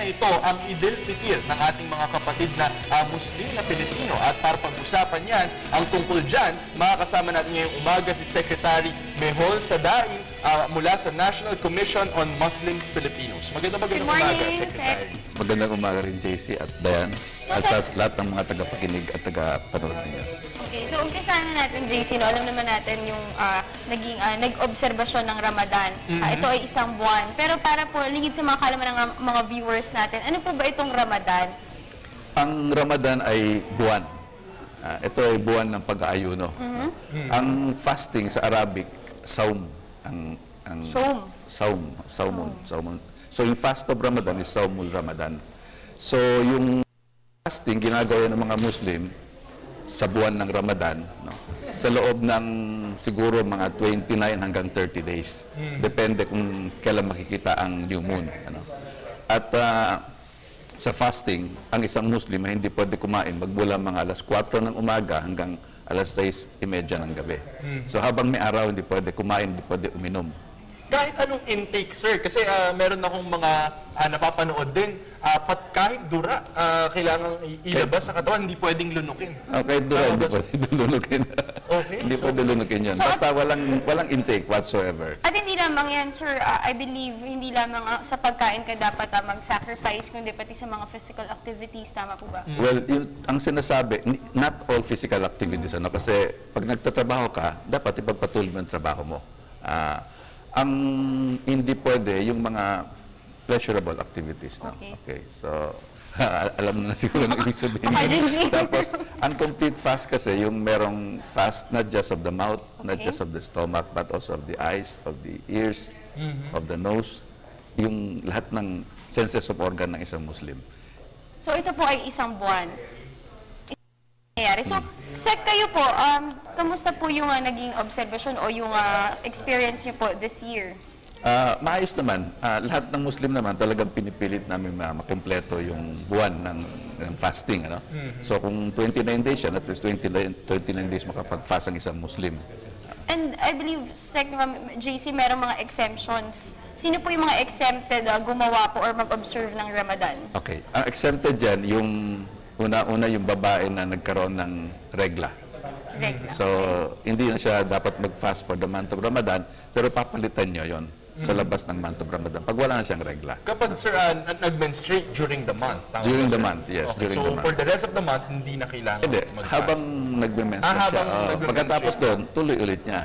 na ito ang Idil Fitir ng ating mga kapatid na Muslim na Pilipino. At para pag-usapan yan, ang tungkol dyan, makakasama natin ngayong umaga si Secretary Mehol Sadain mula sa National Commission on Muslim Filipinos. Magandang umaga, Secretary. Magandang umaga rin, JC at Dayan, at sa lahat ng mga tagapakinig at tagapanood ninyo. Okay, so umpisahan na natin, JC, no? Alam naman natin yung nag-obserbasyon ng Ramadan. Ito ay isang buwan. Pero para po, lingid sa mga kalaman ng mga viewers natin, ano po ba itong Ramadan? Ang Ramadan ay buwan. Ito ay buwan ng pag-aayuno. Ang fasting sa Arabic, saum. Saumun. So yung fast of Ramadan is Saumul Ramadan. So yung fasting ginagawa ng mga Muslim sa buwan ng Ramadan, no? Sa loob ng siguro mga 29 hanggang 30 days. Depende kung kailan makikita ang new moon. Ano? At sa fasting, ang isang Muslim ay hindi pwede kumain magmula mga alas 4 ng umaga hanggang alas 6:30 ng gabi. So habang may araw, hindi pwede kumain, hindi pwede uminom. Kahit anong intake, sir, kasi meron akong mga napapanood din, kahit dura, kailangang ilabas sa katawan, hindi pwedeng lunukin. Kahit dura, hindi pwede lunukin. Okay, Hindi pwede lunukin yun. Basta walang intake whatsoever. At hindi lamang yan, sir, I believe, hindi lamang sa pagkain ka dapat mag-sacrifice, kundi pati sa mga physical activities, tama po ba? Well, ang sinasabi, not all physical activities, kasi pag nagtatrabaho ka, dapat ipagpatuloy mo ang trabaho mo. Ang hindi pwede, yung mga pleasurable activities. No? Okay. So, alam na siguro na ibig sabihin. Tapos, ang complete fast kasi, yung merong fast not just of the mouth, not just of the stomach, but also of the eyes, of the ears, of the nose, yung lahat ng senses of organ ng isang Muslim. So ito po ay isang buwan. So, Sek, kayo po, kamusta po yung naging observation o yung experience niyo po this year? Maayos naman. Lahat ng Muslim naman talagang pinipilit namin makumpleto yung buwan ng fasting. Ano? So kung 29 days yan, at least 29 days makapag-fast ang isang Muslim. And I believe, Sek, JC, merong mga exemptions. Sino po yung mga exempted gumawa po or mag-observe ng Ramadan? Okay. Ang exempted dyan, yung una-una yung babae na nagkaroon ng regla. So, hindi na siya dapat mag-fast for the month of Ramadan, pero papalitan niyo yon sa labas ng month of Ramadan pag wala na siyang regla. Kapag, sir, nag-menstruate during the month, tama During ba, the month, yes. Okay. During So, the month. for the rest of the month, hindi na kailangan Hindi. mag-fast. Habang nagme-menstruate siya. nagme-menstruate. Pagkatapos doon, tuloy ulit niya.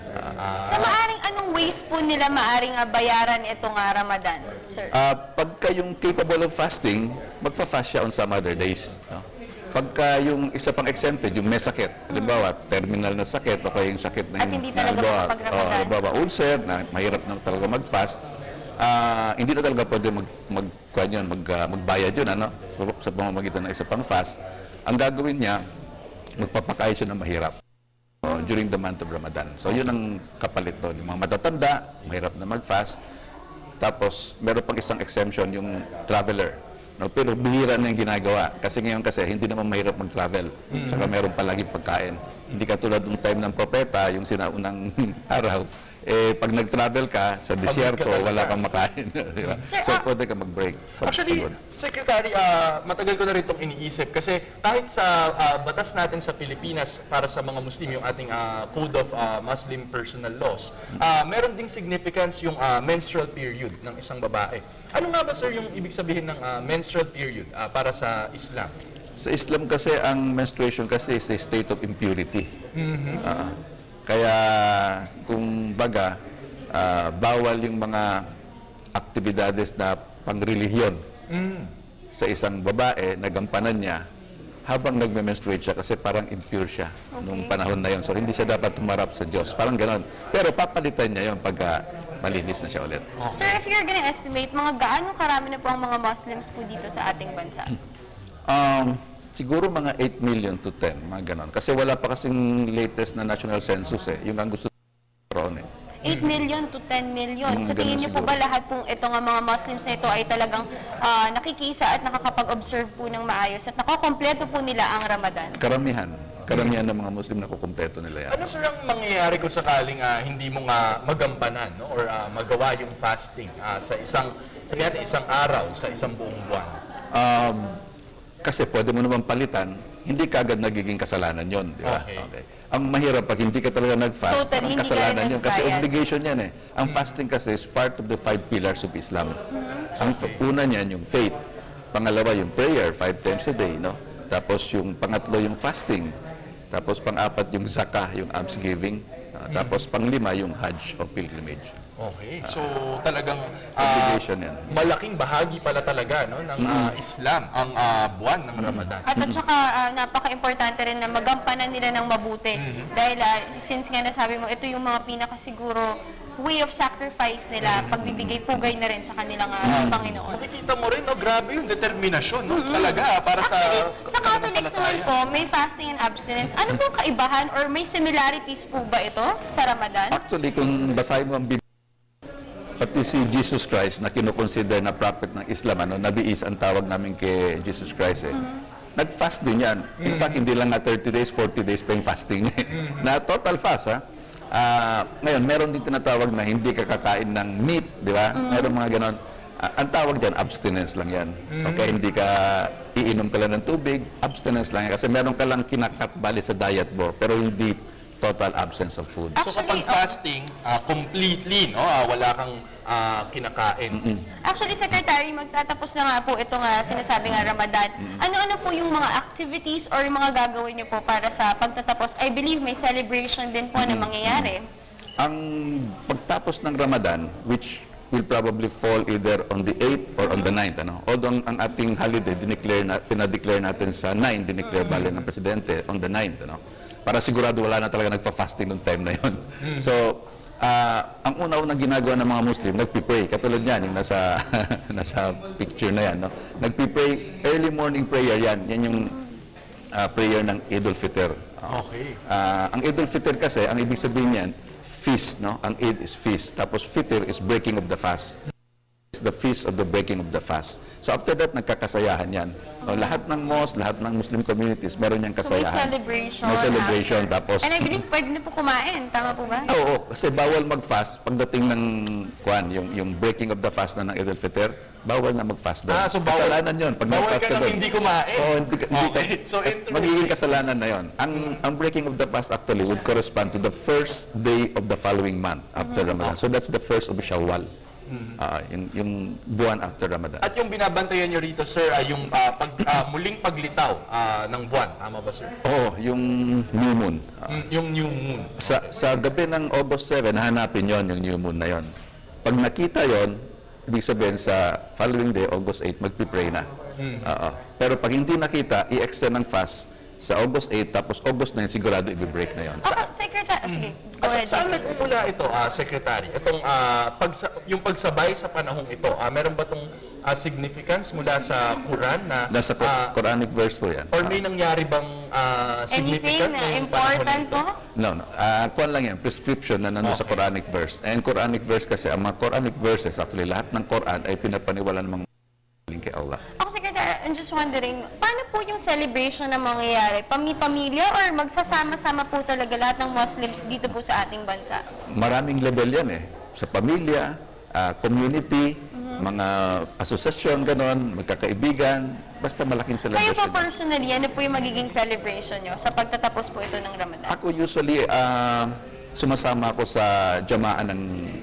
Sa anong ways po nila maaring bayaran itong Ramadan, sir? Pagka yung capable of fasting, magfa-fast siya on some other days. No? Pagka yung isa pang exempted, yung may sakit, halimbawa, terminal na sakit, o kaya yung sakit na At hindi talaga makapag-Ramadan. halimbawa, ulcer, na mahirap na talaga mag-fast, hindi na talaga pwede magbayad yun, ano? Sa pamamagitan ng isa pang fast. Ang gagawin niya, magpapakain siya ng mahirap during the month of Ramadan. So, yun ang kapalit doon. Yung mga matatanda, mahirap na mag-fast. Tapos, meron pang isang exemption, yung traveler. No, pero bihira na yung ginagawa. Kasi ngayon hindi naman mahirap mag-travel. Saka meron palagi pagkain. Hindi katulad ng time ng propeta, yung sinaunang araw, pag nag-travel ka sa disyerto, wala kang makain. Diba? So, pwede ka mag-break. Actually, Secretary, matagal ko na rin itong iniisip kasi kahit sa batas natin sa Pilipinas para sa mga Muslim, yung ating Code of Muslim Personal Laws, meron ding significance yung menstrual period ng isang babae. Ano nga ba, sir, yung ibig sabihin ng menstrual period para sa Islam? Sa Islam kasi, ang menstruation kasi is a state of impurity. Kaya, kung baga, bawal yung mga aktibidades na pangrelihiyon sa isang babae na gampanan niya habang nagme-menstruate siya kasi parang impure siya nung panahon na yon. So, hindi siya dapat tumarap sa Diyos. Parang ganon. Pero papalitan niya yon pagka malinis na siya ulit. Sir, if you're gonna estimate, mga gaano karami na po ang mga Muslims po dito sa ating bansa? Siguro mga 8 million to 10, mga ganon. Kasi wala pa kasing latest na national census Yung ang gusto roon 8 million to 10 million. Sa tingin niyo po siguro. ba lahat pong ito nga mga Muslims na ito ay talagang nakikisa at nakakapag-observe po ng maayos at nakakompleto po nila ang Ramadan? Karamihan ng mga Muslim na kukumpleto nila yan. Ano, sir, ang mangyayari kung sakaling hindi mo nga magampanan, no? Or magawa yung fasting sa isang araw, sa isang buong buwan? Kasi pwede mo naman palitan, hindi kagad nagiging kasalanan yon, di ba? Okay. Ang mahirap pag hindi ka talaga nag-fast, Totally, parang hindi ka kasalanan yun. Kasi nagbayad. obligation yan eh. Ang fasting kasi is part of the 5 pillars of Islam. Ang una niyan, yung faith. Pangalawa, yung prayer, 5 times a day, no? Tapos yung pangatlo, yung fasting. Tapos pang-apat, yung zakah, yung almsgiving. Tapos pang-lima, yung hajj o pilgrimage. Okay. So talagang Obligation yan. malaking bahagi pala talaga no ng Islam ang buwan ng Ramadan. At saka napaka-importante rin na magampanan nila ng mabuti. Dahil since nga nasabi mo, ito yung mga pinakasiguro way of sacrifice nila, pagbibigay pugay na rin sa kanilang Panginoon. Makikita mo rin, no, grabe yung determinasyon, no? Talaga, para Actually, sa Catholics pananampalataya. naman po, may fasting and abstinence. Ano po kaibahan or may similarities po ba ito sa Ramadan? Actually, kung basahin mo ang Biblia, pati si Jesus Christ na kinukonsider na prophet ng Islam, Nabi Isa ang tawag namin kay Jesus Christ eh. Nag-fast din yan. In fact, hindi lang nga 30 days, 40 days pa yung fasting niya. Na total fast, ha? Ngayon, meron din tinatawag na hindi ka kakain ng meat, di ba? Meron mga ganon. Ang tawag dyan, abstinence lang yan. Okay, hindi ka iinom ka lang ng tubig, abstinence lang yan. Kasi meron ka lang kinakatbali sa diet mo, pero hindi total absence of food. So kapag fasting, completely, no, wala kang kinakain. Actually, Secretary, magtatapos na nga po itong sinasabi nga Ramadan. Ano-ano po yung mga activities or yung mga gagawin niyo po para sa pagtatapos? I believe may celebration din po na mangyayari. Ang pagtapos ng Ramadan, which will probably fall either on the 8th or on the 9th. Although ang ating holiday, pinadeclare natin sa 9, dineclare bale ng Presidente on the 9th. Para sigurado wala na talaga nagpa-fasting noong time na yon. So, ang una-unang ginagawa ng mga Muslim, nagpipray. Katulad yan, yung nasa, nasa picture na yan. Nagpipray, early morning prayer yan. Yan yung prayer ng Eid al-Fitr. Okay. Ang Eid al-Fitr kasi, ang ibig sabihin yan, feast, no? Ang Eid is feast. Tapos Fitr is breaking of the fast. It's the feast of the breaking of the fast. So after that, nagkakasayahan yan. Lahat ng mosque, lahat ng Muslim communities, meron niyang So may kasayahan. celebration. May celebration. after. Tapos, And I believe pwede na po kumain. Tama po ba? oo, kasi bawal mag-fast pagdating ng yung breaking of the fast na ng Eid al-Fitr, bawal na mag-fast doon. So bawal, kasalanan yun. Pag bawal mag-fast ka nang doon. hindi kumain. Oo, hindi ka, Okay. So magiging kasalanan na yon. Ang breaking of the fast actually would correspond to the first day of the following month after Ramadan. So that's the first of Shawwal. Yung buwan after Ramadan. At yung binabantayan nyo rito, sir, ay yung muling paglitaw ng buwan. Tama ba, sir? Oo, yung new moon. Yung new moon. Sa gabi ng August 7, hanapin yon yung new moon na yon. Pag nakita yon, ibig sabihin sa following day, August 8, magpipray na. Pero pag hindi nakita, i-extend ng fast sa August 8, tapos August 9, sigurado i-break na yon. Secretary, sige, go ahead. Saan Jason. nagmumula ito, Secretary? Itong, yung pagsabay sa panahong ito, meron ba itong significance mula sa Quran na... Nasa Quranic verse po yan. Or may nangyari bang significant Anything na ngayong important panahon po? ito? No. Kuwan lang yan, prescription na nandun sa Okay. Quranic verse. And Quranic verse kasi, ang mga Quranic verses, actually, lahat ng Quran ay pinapaniwalaan ng mga kay Allah. Ako, Secretary, I'm just wondering, paano po yung celebration na mangyayari? Pamilya or magsasama-sama po talaga lahat ng Muslims dito po sa ating bansa? Maraming level yan eh. Sa pamilya, community, mga asosasyon, ganon, magkakaibigan, basta malaking Kayo celebration. po yan. personally, ano po yung magiging celebration nyo sa pagtatapos po ito ng Ramadan? Ako usually, sumasama ako sa jamaan ng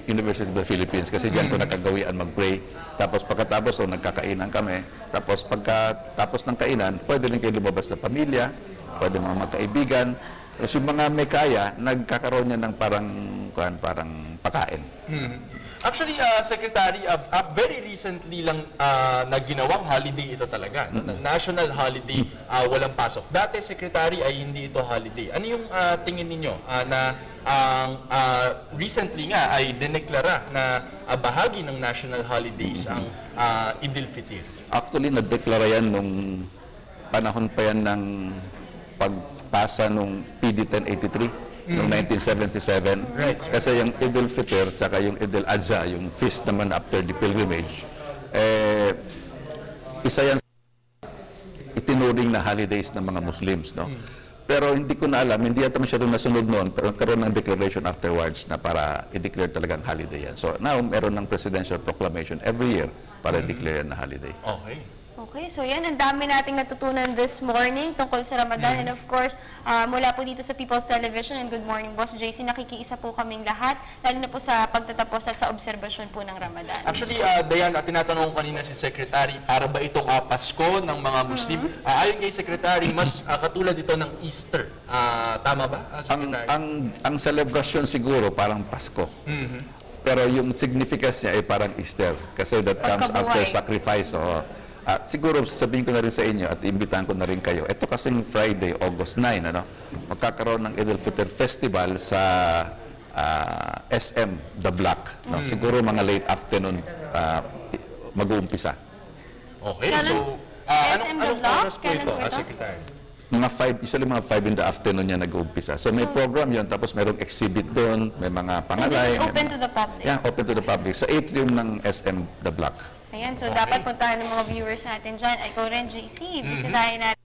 University of the Philippines kasi diyan ko nakagawian mag-pray. Tapos pagkatapos, nagkakainan kami. Tapos pagkatapos ng kainan, pwede rin kayo lumabas na pamilya, pwede mga magkaibigan. Tapos yung mga may kaya, nagkakaroon niya ng parang pakain. Actually, Secretary, very recently lang na ginawang holiday ito talaga. National holiday, walang pasok. Dati, Secretary, ay hindi ito holiday. Ano yung tingin ninyo na recently nga ay dineklara na bahagi ng national holidays ang Eid al-Fitr? Actually, nadeklara yan nung panahon pa yan ng pagpasa nung PD 1083. Noong 1977. Right. Kasi yung Eid al-Fitr tsaka yung Eid al-Adha, yung feast naman after the pilgrimage, isa yan itinuring na holidays ng mga Muslims, no? Pero hindi ko na alam, hindi yata masyadong nasunod noon, pero nagkaroon ng declaration afterwards na para i-declare talagang holiday yan. So now, meron ng presidential proclamation every year para i-declare yan na holiday. Okay. Okay, so yan, ang dami nating natutunan this morning tungkol sa Ramadan. And of course, mula po dito sa People's Television and Good Morning Boss JC, nakikiisa po kaming lahat, lalo na po sa pagtatapos at sa obserbasyon po ng Ramadan. Actually, Dayan, tinatanong ko kanina si Secretary, para ba itong Pasko ng mga Muslim? Ayon kay Secretary, mas katulad ito ng Easter. Tama ba, Secretary? Ang celebration siguro parang Pasko. Pero yung significance niya ay parang Easter. Kasi that comes after Pagkabuhay. sacrifice. Siguro sabihin ko na rin sa inyo at imbitahan ko na rin kayo. Ito kasing Friday, August 9, magkakaroon ng Eid al-Fitr Festival sa SM The Block. Siguro mga late afternoon mag-uumpisa. Okay, Kailan? so SM The anong Block? oras po Kailan ito, po ito? Secretary? Mga 5, usually mga 5 in the afternoon yan nag-uumpisa. So may program yun, tapos mayroong exhibit doon, may mga So pangalay. this is open to the public? Yeah, open to the public. Sa atrium ng SM The Block. Ayan, so dapat puntahan ng mga viewers natin dyan. Ikaw rin, JC, bisitahin natin.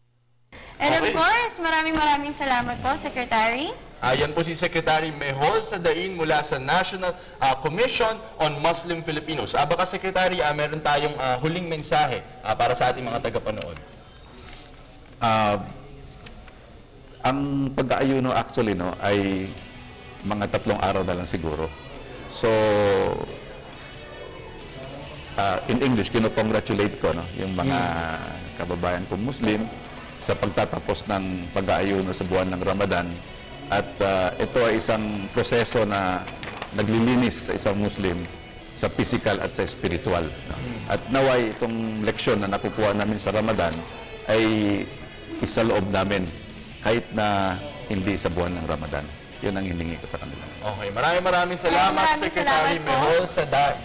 And of Okay. course, maraming salamat po, Secretary. Yan po si Secretary Mehol Sadain mula sa National Commission on Muslim Filipinos. Baka Secretary, meron tayong huling mensahe para sa ating mga tagapanood. Ang pag-aayuno actually ay mga 3 araw na lang siguro. So, in English, kinocongratulate ko yung mga kababayan kong Muslim sa pagtatapos ng pag-aayuno sa buwan ng Ramadan. At ito ay isang proseso na naglilinis sa isang Muslim sa physical at sa spiritual. At naway itong leksyon na nakukuha namin sa Ramadan ay isaloob namin kahit na hindi sa buwan ng Ramadan. Yun ang hiningi ko sa kanila. Okay, maraming salamat, Maraming Secretary salamat po. Mehol Sadain.